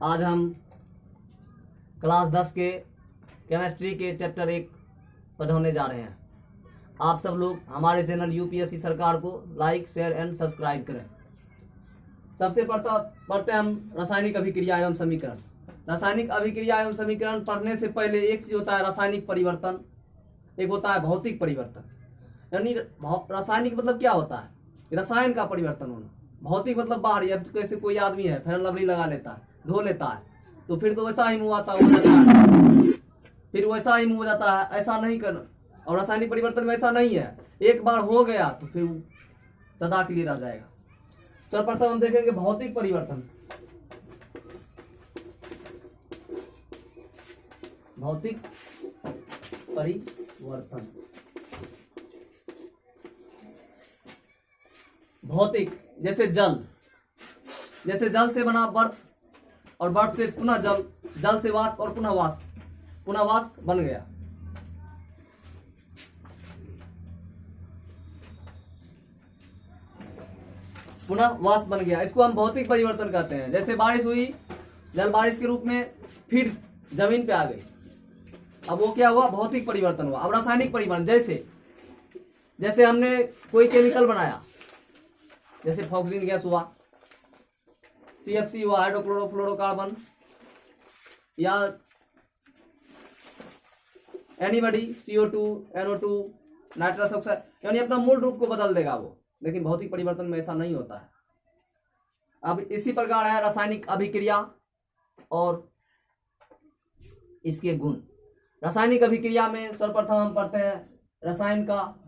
आज हम क्लास 10 के केमिस्ट्री के चैप्टर 1 पढ़ाने जा रहे हैं। आप सब लोग हमारे चैनल यूपीएससी सरकार को लाइक, शेयर एंड सब्सक्राइब करें। सबसे पढ़ते हैं हम रासायनिक अभिक्रिया एवं समीकरण। रासायनिक अभिक्रिया एवं समीकरण पढ़ने से पहले एक चीज होता है रासायनिक परिवर्तन, एक होता है भौतिक परिवर्तन। यानी रासायनिक मतलब क्या होता है? रसायन का परिवर्तन होना। भौतिक मतलब बाहरी। अब कैसे कोई आदमी है फेयर लवली लगा लेता है, धो लेता है, तो फिर तो वैसा ही मुंह आता हो जाता है, फिर वैसा ही मुंह हो जाता है। ऐसा नहीं करना। और रासायनिक परिवर्तन में ऐसा नहीं है, एक बार हो गया तो फिर सदा के लिए रह जाएगा। सर्वप्रथम हम देखेंगे भौतिक परिवर्तन। भौतिक परिवर्तन, भौतिक जैसे जल, जैसे जल से बना बर्फ और बर्फ से पुनः जल, जल से वाष्प और पुनः वाष्प बन गया। पुनः वाष्प बन गया, इसको हम भौतिक परिवर्तन कहते हैं। जैसे बारिश हुई, जल बारिश के रूप में फिर जमीन पे आ गई, अब वो क्या हुआ? भौतिक परिवर्तन हुआ। अब रासायनिक परिवर्तन जैसे हमने कोई केमिकल बनाया, जैसे फॉक्सिन गैस हुआ, CFC हुआ, हाइड्रोक्लोरोफ्लोरोकार्बन, या anybody, CO2, NO2, nitrous oxide, यानी अपना मूल रूप को बदल देगा वो। लेकिन भौतिक परिवर्तन में ऐसा नहीं होता है। अब इसी प्रकार है रासायनिक अभिक्रिया और इसके गुण। रासायनिक अभिक्रिया में सर्वप्रथम हम पढ़ते हैं रसायन का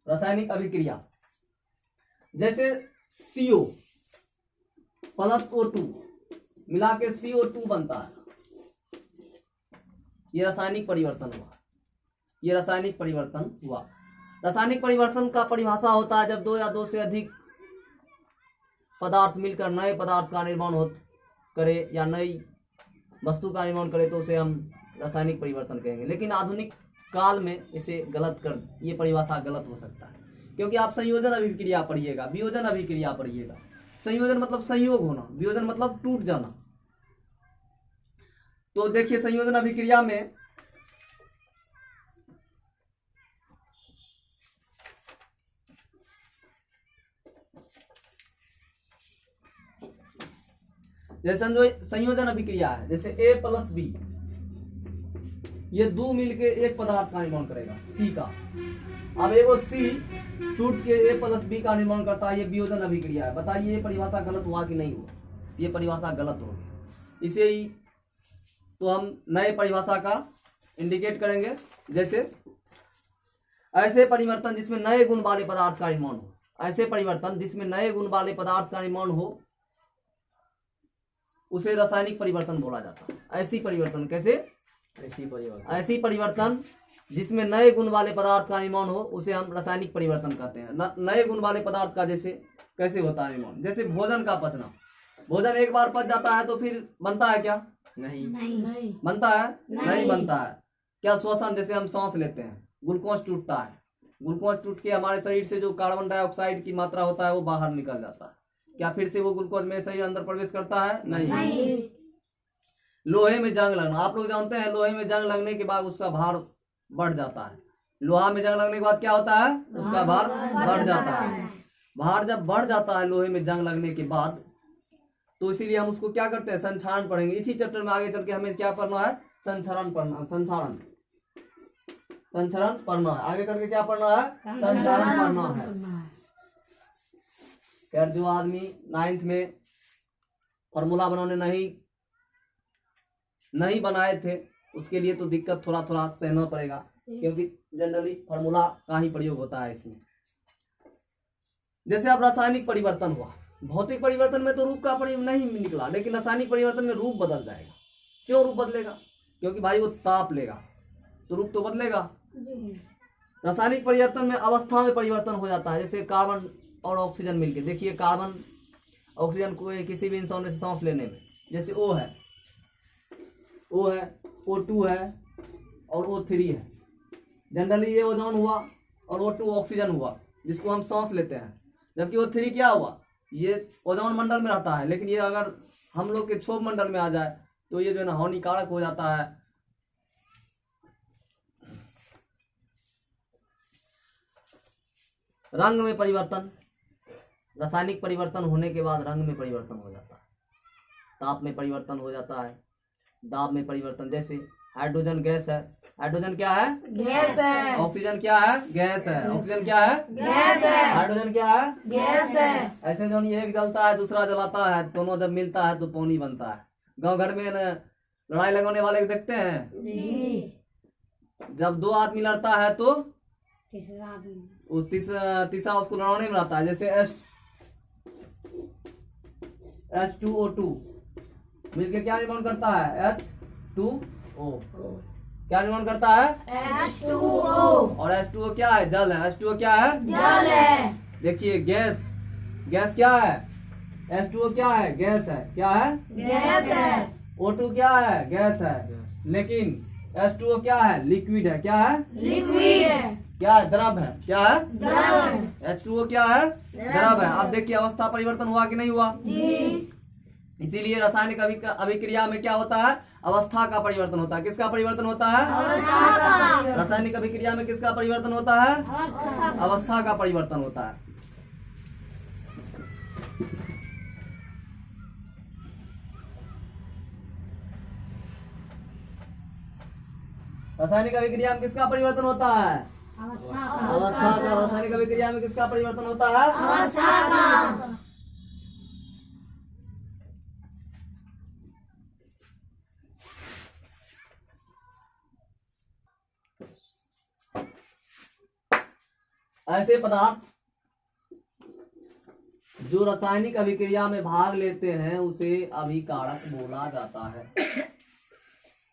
रासायनिक अभिक्रिया। जैसे CO प्लस O2 मिला के CO2 बनता है, ये रासायनिक परिवर्तन हुआ। रासायनिक परिवर्तन का परिभाषा होता है जब दो या दो से अधिक पदार्थ मिलकर नए पदार्थ का निर्माण करे या नई वस्तु का निर्माण करे, तो उसे हम रासायनिक परिवर्तन कहेंगे। लेकिन आधुनिक काल में इसे ये परिभाषा गलत हो सकता है, क्योंकि आप संयोजन अभिक्रिया पढ़िएगा, वियोजन अभिक्रिया पढ़िएगा। संयोजन मतलब संयोग होना, वियोजन मतलब टूट जाना। तो देखिए संयोजन अभिक्रिया में जैसे संयोजन अभिक्रिया है, जैसे A प्लस B, ये दो मिलके एक पदार्थ का निर्माण करेगा, C का। अब एगो C टूट के A प्लस B का निर्माण करता है, ये वियोजन अभिक्रिया है। बताइए ये परिभाषा गलत हुआ कि नहीं हुआ? ये परिभाषा गलत हो गई। इसे ही तो हम नए परिभाषा का इंडिकेट करेंगे। जैसे ऐसे परिवर्तन जिसमें नए गुण वाले पदार्थ का निर्माण हो, ऐसे परिवर्तन जिसमें नए गुण वाले पदार्थ का निर्माण हो, उसे रासायनिक परिवर्तन बोला जाता है। ऐसी परिवर्तन ऐसी परिवर्तन जिसमें नए गुण वाले पदार्थ का निर्माण हो, उसे हम रासायनिक परिवर्तन कहते हैं। नए गुण वाले पदार्थ का जैसे कैसे होता है निर्माण? जैसे भोजन का पचना। भोजन एक बार पच जाता है तो फिर बनता है क्या? नहीं बनता है, नहीं बनता है। क्या श्वसन, जैसे हम सांस लेते हैं, ग्लूकोज टूटता है, ग्लूकोज टूट के हमारे शरीर से जो कार्बन डाइऑक्साइड की मात्रा होता है वो बाहर निकल जाता है। क्या फिर से वो ग्लूकोज में शरीर अंदर प्रवेश करता है? नहीं। लोहे में जंग लगना, आप लोग जानते हैं लोहे में जंग लगने के बाद उसका भार बढ़ जाता है। लोहा में जंग लगने के बाद क्या होता है? उसका भार बढ़ जाता है। भार जब बढ़ जाता है लोहे में जंग लगने के बाद, तो इसीलिए हम उसको क्या करते हैं? संक्षारण पढ़ेंगे। इसी चैप्टर में आगे चल के हमें क्या पढ़ना है? संक्षारण पढ़ना है। आगे चल के क्या पढ़ना है? संक्षारण पढ़ना है। खैर जो आदमी 9th में फॉर्मूला बनाने नहीं बनाए थे, उसके लिए तो दिक्कत थोड़ा सहना पड़ेगा, क्योंकि जनरली फॉर्मूला का ही प्रयोग होता है इसमें। जैसे अब रासायनिक परिवर्तन हुआ, भौतिक परिवर्तन में तो रूप का परिवर्तन नहीं निकला, लेकिन रासायनिक परिवर्तन में रूप बदल जाएगा। क्यों रूप बदलेगा? क्योंकि भाई वो ताप लेगा तो रूप तो बदलेगा। रासायनिक परिवर्तन में अवस्था में परिवर्तन हो जाता है। जैसे कार्बन और ऑक्सीजन मिलके, देखिए कार्बन ऑक्सीजन को किसी भी इंसान से सांस लेने में। जैसे O है, O2 है और O3 है। जनरली ये ओजोन हुआ और O2 ऑक्सीजन हुआ जिसको हम सांस लेते हैं, जबकि O3 क्या हुआ, ये ओजोन मंडल में रहता है, लेकिन ये अगर हम लोग के क्षोभ मंडल में आ जाए तो ये जो है ना हानिकारक हो जाता है। रंग में परिवर्तन, रासायनिक परिवर्तन होने के बाद रंग में परिवर्तन हो जाता है, ताप में परिवर्तन हो जाता है, दाब में परिवर्तन। जैसे हाइड्रोजन गैस है, हाइड्रोजन क्या है, गैस है। ऑक्सीजन क्या है, गैस है। ऑक्सीजन क्या है, गैस है। हाइड्रोजन क्या है, गैस है। ऐसे जो एक जलता है दूसरा जलाता है, दोनों जब मिलता है तो पानी बनता है। गांव घर में लड़ाई लगाने वाले को देखते हैं, जी। जब दो आदमी लड़ता है तो तीसरा आदमी उस तीसरा उसको लड़ाने में रहता है। जैसे H2O2 मिलके क्या निर्माण करता है, H2O क्या निर्माण करता है, H2O। और H2O क्या है, जल है। H2O क्या है, जल है। देखिए गैस, गैस क्या है, H2O क्या है, गैस है। क्या है, गैस है। O2 क्या है, गैस है। लेकिन H2O क्या है, लिक्विड है। क्या है, लिक्विड है। क्या है, द्रव है। क्या है, द्रव। H2O क्या है, द्रव है। अब देखिए अवस्था परिवर्तन हुआ कि नहीं हुआ, जी। इसीलिए रासायनिक अभिक्रिया में क्या होता है, अवस्था का परिवर्तन होता है। किसका परिवर्तन होता है, अवस्था का। रासायनिक अभिक्रिया में किसका परिवर्तन होता है, अवस्था का परिवर्तन होता है। रासायनिक अभिक्रिया में किसका परिवर्तन होता है, अवस्था का। रासायनिक अभिक्रिया में किसका परिवर्तन होता है, अवस्था का। ऐसे पदार्थ जो रासायनिक अभिक्रिया में भाग लेते हैं उसे अभिकारक बोला जाता है।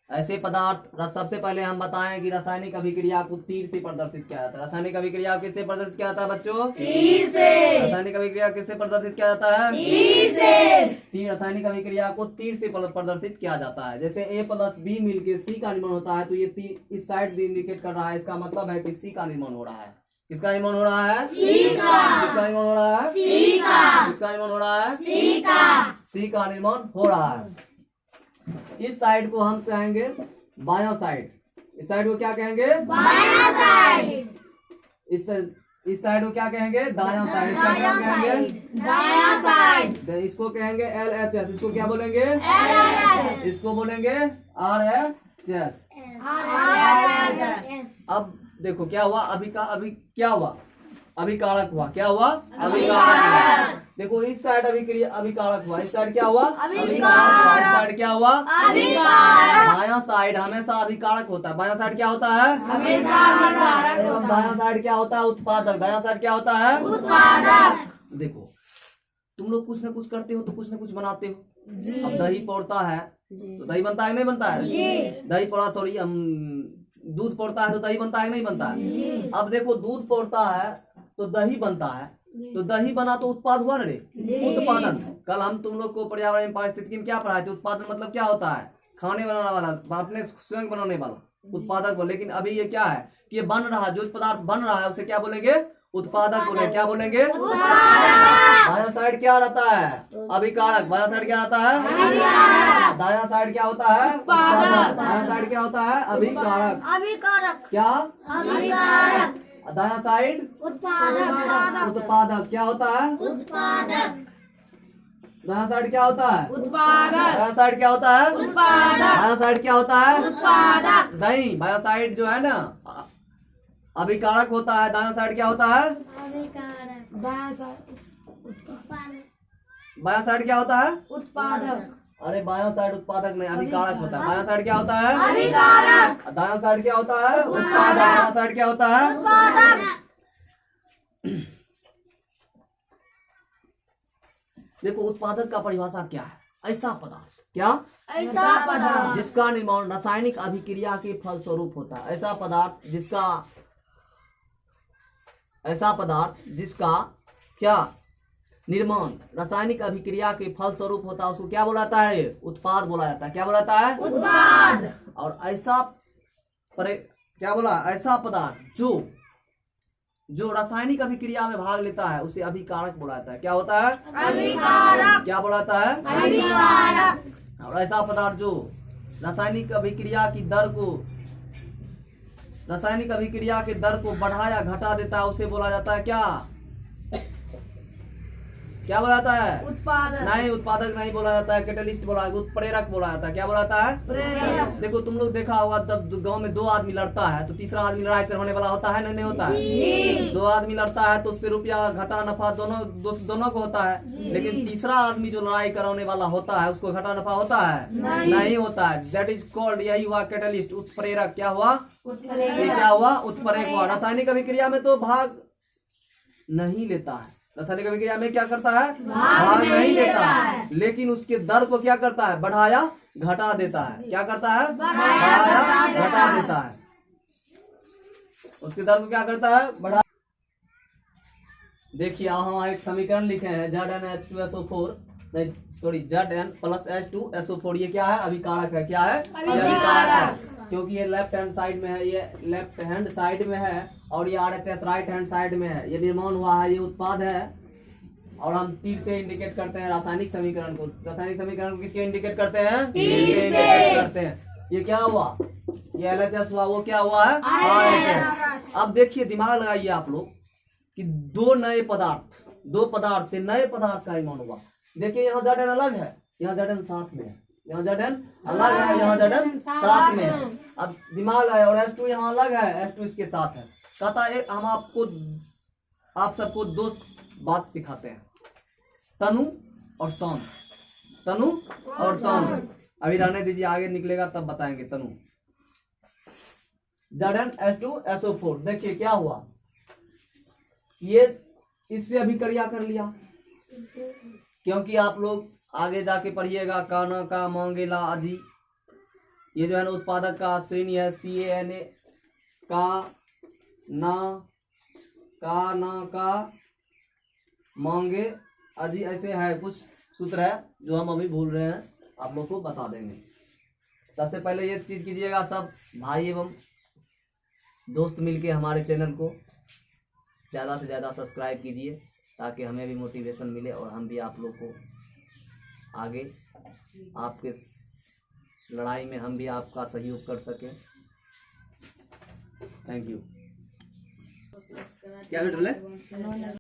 ऐसे पदार्थ, सबसे पहले हम बताएं कि रासायनिक अभिक्रिया को तीर से प्रदर्शित किया जाता है। रासायनिक अभिक्रिया किससे प्रदर्शित किया जाता है बच्चों, तीर से। रासायनिक अभिक्रिया किससे प्रदर्शित किया जाता है, तीर से। तीर। रासायनिक अभिक्रिया को तीर से प्रदर्शित किया जाता है। जैसे A+B मिलके C का निर्माण होता है तो ये तीर इस साइड इंडिकेट कर रहा है, इसका मतलब है कि C का निर्माण हो रहा है। किसका निर्माण हो रहा है, C का। किसका निर्माण हो रहा है, C का। किसका निर्माण हो रहा है, C का। C का निर्माण हो रहा है। इस साइड को हम कहेंगे बायां साइड, इस साइड को क्या कहेंगे, बायां साइड। इस साइड को क्या कहेंगे, दायां साइड। इसका क्या कहेंगे, दायां साइड। इसको कहेंगे LHS। इसको क्या बोलेंगे, LHS। इसको बोलेंगे RHS। अब देखो क्या हुआ, अभी क्या हुआ, अभिकारक हुआ। क्या हुआ, अभिकारक हुआ। देखो इस साइड अभिकारक हुआ, इस साइड क्या हुआ, अभिकारक। इस साइड क्या हुआ, अभिकारक। बायां साइड हमेशा अभिकारक होता है। बायां साइड क्या होता है, हमेशा अभिकारक एवं होता दायां है। साइड क्या होता है, उत्पादक। दायां साइड क्या होता है, उत्पादक। देखो तुम लोग कुछ न कुछ करते हो तो कुछ न कुछ बनाते हो। जी। अब दही पौड़ता है तो दही बनता है कि नहीं बनता है, जी। दही पौड़ा, सॉरी दूध पौड़ता है तो दही बनता है कि नहीं बनता है। जी। अब देखो दूध पौड़ता है तो दही बनता है, तो दही बना तो उत्पाद हुआ ना रे, उत्पादन। कल हम तुम लोग को पर्यावरण में पारिस्थितिकी में क्या पढ़ाए थे, उत्पादन मतलब क्या होता है, खाने बनाने वाला, अपने स्वयं बनाने वाला, उत्पादक को। लेकिन अभी ये क्या है कि ये बन रहा है, जो पदार्थ बन रहा है उसे क्या बोलेंगे, उत्पादक बोलेंगे। क्या बोलेंगे, बायां साइड क्या रहता है, अभिकारक। बायां साइड क्या रहता है, दायां साइड क्या होता है, उत्पादक। दायां साइड क्या होता है, अभिकारक। अभिकारक। क्या, अभिकारक। दायां साइड उत्पादक। उत्पादक। क्या होता है, उत्पादक। दायां साइड क्या होता है, उत्पादक। दायां साइड क्या होता है, उत्पादक। दायां साइड क्या होता है, उत्पादक। नहीं, बायां साइड जो है ना अभिकारक होता है, दायां साइड क्या होता है, अभिकारक। दायां साइड उत्पादक। बायां साइड क्या होता है, उत्पादक। अरे बायां साइड उत्पादक नहीं, अभिकारक होता है। बायां साइड क्या होता है, अभिकारक। दायां साइड क्या होता है, उत्पादक। दायां साइड क्या होता है, उत्पादक। देखो उत्पादक का परिभाषा क्या है, ऐसा पदार्थ, क्या, ऐसा पदार्थ जिसका निर्माण रासायनिक अभिक्रिया के फलस्वरूप होता है। ऐसा पदार्थ जिसका क्या निर्माण रासायनिक अभिक्रिया के फल स्वरूप होता है, उसको क्या बोला जाता है? उत्पाद बोला जाता है। क्या बोला जाता है? उत्पाद। और ऐसा क्या बोला? ऐसा पदार्थ जो रासायनिक अभिक्रिया में भाग लेता है उसे अभिकारक बोला जाता है। क्या होता है? अभिकारक। क्या बोला जाता है? अभिकारक। और ऐसा पदार्थ जो रासायनिक अभिक्रिया के दर को बढ़ा या घटा देता है उसे बोला जाता है क्या बोला जाता है? उत्पादक। नहीं, उत्पादक नहीं बोला जाता है, कैटलिस्ट बोला, उत्प्रेरक बोला जाता है। क्या बोला जाता है? प्रेरक। देखो तुम लोग देखा होगा, तब गांव में दो आदमी लड़ता है तो तीसरा आदमी लड़ाई से होने वाला होता है नहीं होता है? जी। दो आदमी लड़ता है तो उससे रुपया घटा नफा दोनों को होता है, लेकिन तीसरा आदमी जो लड़ाई कराने वाला होता है उसको घटा नफा होता है? नहीं होता है। दैट इज कॉल्ड, यही हुआ कैटलिस्ट, उत्प्रेरक। क्या हुआ? ये क्या हुआ? उत्प्रेरक हुआ। रासायनिक अभिक्रिया में तो भाग नहीं लेता है, रासायनिक अभिक्रिया में क्या करता है? भाग नहीं लेता है, लेकिन उसके दर को क्या करता है? बढ़ाया घटा देता है। क्या करता है? बढ़ाया घटा देता है। उसके दर को क्या करता है? बढ़ा। देखिए हम एक समीकरण लिखे हैं, ZnH2SO4, नहीं सॉरी, Zn+H2SO4। ये क्या है? अभिकारक है। क्या है? अभिकारक है, क्योंकि ये लेफ्ट हैंड साइड में है, ये लेफ्ट हैंड साइड में है, और ये RHS राइट हैंड साइड में है। ये निर्माण हुआ है, ये उत्पाद है, और हम तीर से इंडिकेट करते हैं रासायनिक समीकरण को। रासायनिक समीकरण को किसके इंडिकेट करते हैं? तीर से इंडिकेट करते हैं। ये क्या हुआ? ये LHS हुआ, वो क्या हुआ है? RHS। अब देखिए, दिमाग लगाइए आप लोग कि दो पदार्थ से नए पदार्थ का निर्माण हुआ। देखिए यहाँ Zn अलग है, यहाँ Zn साथ में है, यहाँ Zn अलग है, यहाँ Zn साथ में है। अब दिमाग लगाए, और H2 यहाँ अलग है, H2 इसके साथ है। कहता है हम आप सबको दो बात सिखाते हैं, तनु और शांत। तनु और शांत। अभी रहने दीजिए, आगे निकलेगा तब बताएंगे। तनु ZnH2SO4। देखिए क्या हुआ, ये इससे अभिक्रिया कर लिया, क्योंकि आप लोग आगे जाके पढ़िएगा काना का मांगेला अजी, ये जो है ना उत्पादक का श्रेणी है, CANA का ना मांगे अजी, ऐसे है कुछ सूत्र है जो हम अभी भूल रहे हैं, आप लोग को बता देंगे। सबसे पहले ये चीज कीजिएगा, सब भाई एवं दोस्त मिलके हमारे चैनल को ज़्यादा से ज़्यादा सब्सक्राइब कीजिए, ताकि हमें भी मोटिवेशन मिले और हम भी आप लोग को आगे आपके लड़ाई में हम भी आपका सहयोग कर सकें। Thank you. क्या